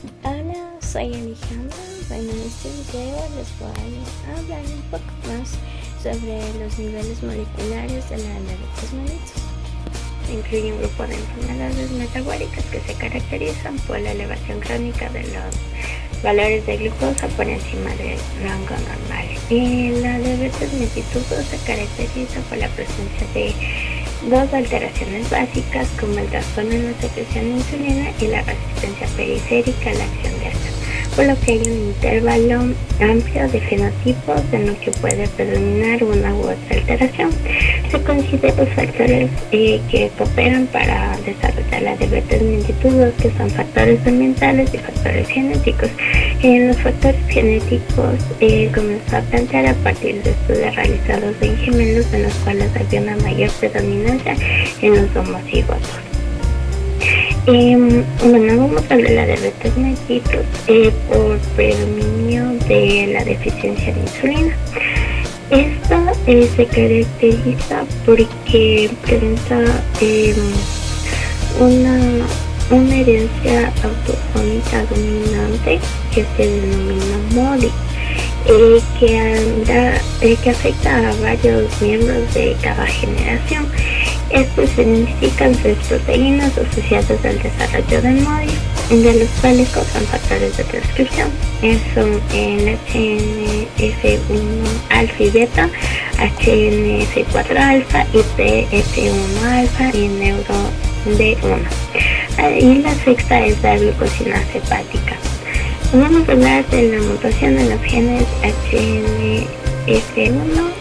Hola, soy Alejandra. Bueno, en este video les voy a hablar un poco más sobre los niveles moleculares de la diabetes mellitus. Incluye un grupo de enfermedades metabólicas que se caracterizan por la elevación crónica de los valores de glucosa por encima del rango normal. Y la diabetes mellitus se caracteriza por la presencia de dos alteraciones básicas como el trastorno en la secreción de insulina y la resistencia periférica a la acción de esta, por lo que hay un intervalo amplio de fenotipos en lo que puede predominar una u otra alteración. Se consideran los factores que cooperan para desarrollar la diabetes mellitus, que son factores ambientales y factores genéticos. Los factores genéticos comenzó a plantear a partir de estudios realizados en gemelos en los cuales había una mayor predominancia en los homocigotos. Bueno, vamos a hablar de la diabetes mellitus por predominio de la deficiencia de insulina. Esta se caracteriza porque presenta una herencia autosómica dominante que se denomina MODY, que afecta a varios miembros de cada generación. Estos significan 3 proteínas asociadas al desarrollo del MODY, de los cuales causan factores de transcripción. Son el HNF1 alfa y beta, HNF4 alfa y TF1 alfa y NeuroD1. Y la sexta es la glucosinasa hepática. Vamos a hablar de la mutación en los genes HNF1,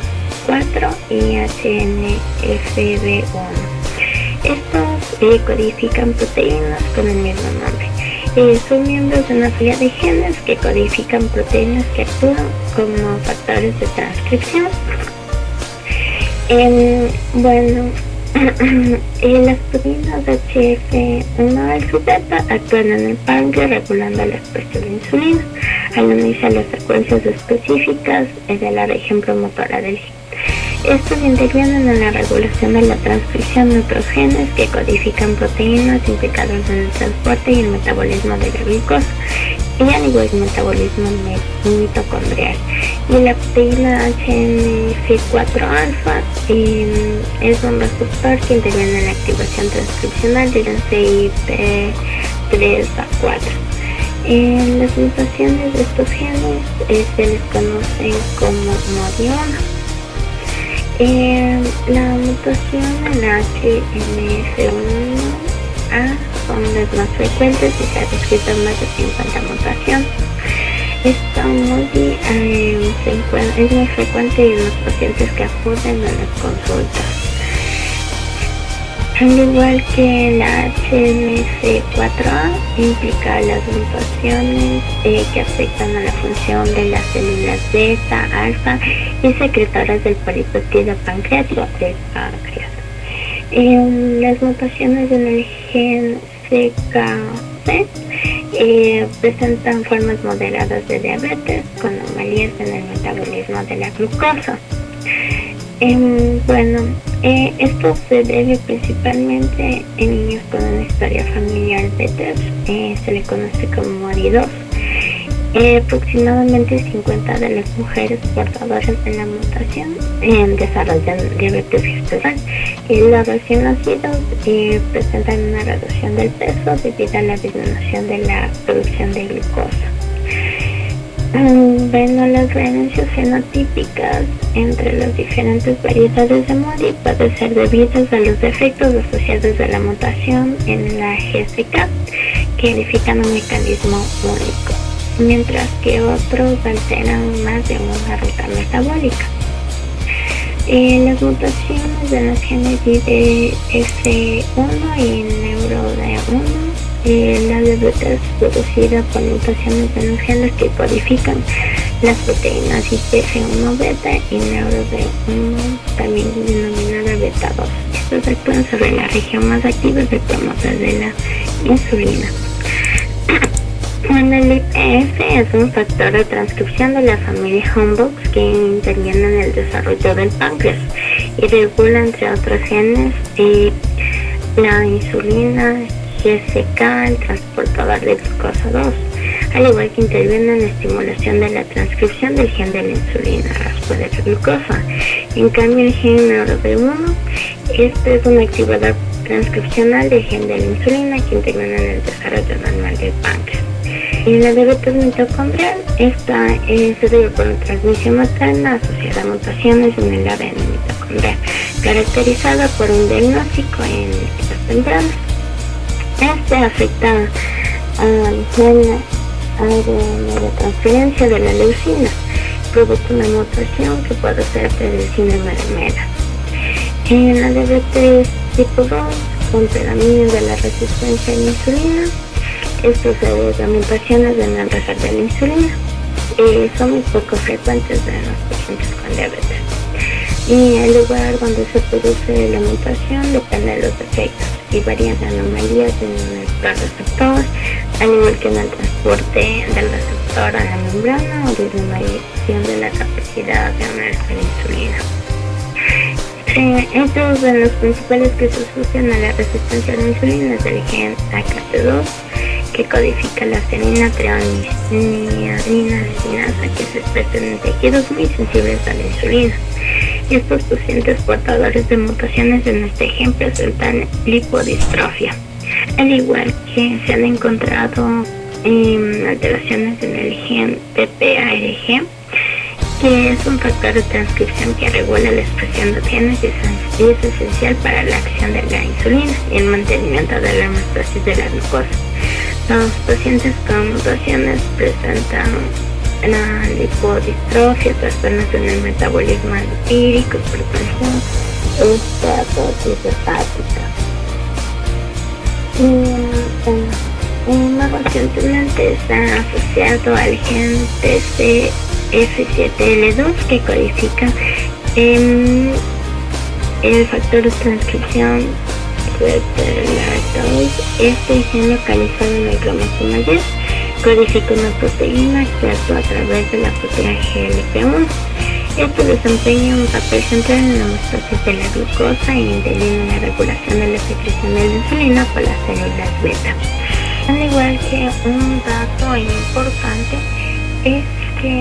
4 y HNFB1. Estos codifican proteínas con el mismo nombre. Son miembros de una familia de genes que codifican proteínas que actúan como factores de transcripción. Las proteínas HF1 alfa y beta actúan en el páncreas regulando la expresión de insulina al unirse a las secuencias específicas de la región promotora del gen. Estos intervienen en la regulación de la transcripción de otros genes que codifican proteínas implicadas en el transporte y el metabolismo de la glucosa y al igual que el metabolismo mitocondrial. Y la proteína HNF4 alfa es un receptor que interviene en la activación transcripcional de la CYP3A4. Las mutaciones de estos genes se les conocen como MODY1. La mutación en la HNF1A son las más frecuentes y se ha descrito más de 50 mutaciones. Esta MODY es muy frecuente en los pacientes que acuden a las consultas. Al igual que la HNF4A, implica las mutaciones que afectan a la función de las células beta, alfa y secretoras del polipéptido pancreático del páncreas. Las mutaciones en el gen CKC presentan formas moderadas de diabetes con anomalías en el metabolismo de la glucosa. Esto se debe principalmente en niños con una historia familiar de TEPS, se le conoce como MODY2. Aproximadamente 50 de las mujeres portadoras de la mutación desarrollan diabetes gestacional y los recién nacidos presentan una reducción del peso debido a la disminución de la producción de glucosa. Las variaciones fenotípicas entre las diferentes variedades de MODY pueden ser debidas a los defectos asociados a la mutación en la GSK, que identifican un mecanismo único, mientras que otros alteran más de una ruta metabólica. Las mutaciones de los genes IDF1 y NeuroD1. La diabetes producida por mutaciones en los genes que codifican las proteínas IPF1 beta y NeuroD1, también denominada beta 2. Estos actúan sobre la región más activa del promotor de la insulina. El IPF es un factor de transcripción de la familia Homebox que interviene en el desarrollo del páncreas y regula, entre otros genes, la insulina, GSK, el transportador de glucosa 2. al igual que interviene en la estimulación de la transcripción del gen de la insulina, rasgo de la glucosa. En cambio, el gen NORB1, este es un activador transcripcional del gen de la insulina que interviene en el desarrollo normal del páncreas. En la diabetes mitocondrial, esta se debe por la transmisión materna asociada a mutaciones en el ADN mitocondrial, caracterizada por un diagnóstico en etapas tempranas. Este afecta al gen ADN de transferencia de la leucina, provoca una mutación que puede ser del síndrome de MELA. En la diabetes tipo 2, con predominio de la resistencia a la insulina, esto se debe a mutaciones en el receptor de la insulina. Son muy poco frecuentes en los pacientes con diabetes. Y el lugar donde se produce la mutación depende de los efectos y varían anomalías en el receptor, al igual que en el transporte del receptor a la membrana o disminución de la capacidad de unirse a la insulina. Estos son los principales que se asocian a la resistencia a la insulina es el gen AKT2, que codifica la serina treonina que se expresa en tejidos muy sensibles a la insulina. Estos pacientes portadores de mutaciones en este gen presentan lipodistrofia, al igual que se han encontrado alteraciones en el gen PPARG, que es un factor de transcripción que regula la expresión de genes y es esencial para la acción de la insulina y el mantenimiento de la homeostasis de la glucosa. Los pacientes con mutaciones presentan la lipodistrofia, trastornos en el metabolismo lipídico, hipertensión, esteatosis hepática. Más recientemente está asociado al gen TCF7L2 que codifica el factor de transcripción de la este gen localizado en el cromosoma 10 codifica una proteína que actúa a través de la proteína GLP1. Esto desempeña un papel central en la homeostasis de la glucosa y interviene en la regulación de la secreción de la insulina por las células beta. Al igual que un dato importante es que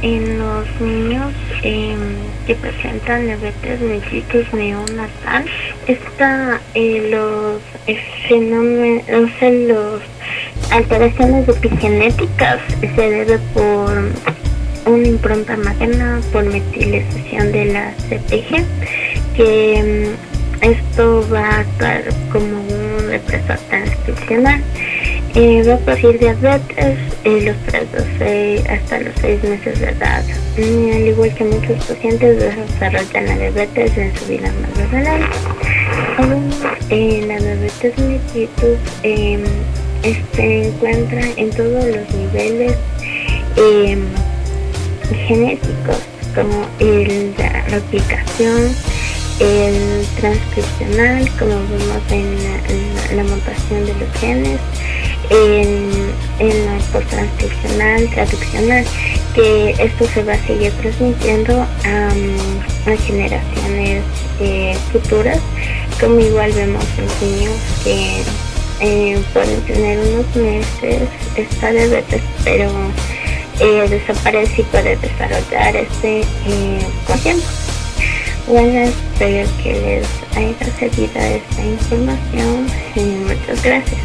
en los niños que presentan diabetes mellitus neonatal, los fenómenos, los alteraciones epigenéticas se debe por una impronta materna por metilización de la CPG, que esto va a actuar como un represor transcripcional. Va a producir diabetes hasta los 6 meses de edad. Al igual que muchos pacientes desarrollan la diabetes en su vida más adelante. La diabetes mellitus se encuentra en todos los niveles genéticos, como la replicación, el transcripcional, como vemos en la mutación de los genes, en la post-transcripcional, traduccional, que esto se va a seguir transmitiendo a generaciones futuras, como igual vemos en niños que pueden tener unos meses esta diabetes, pero desaparece y puede desarrollar con tiempo. Bueno, espero que les haya servido esta información y muchas gracias.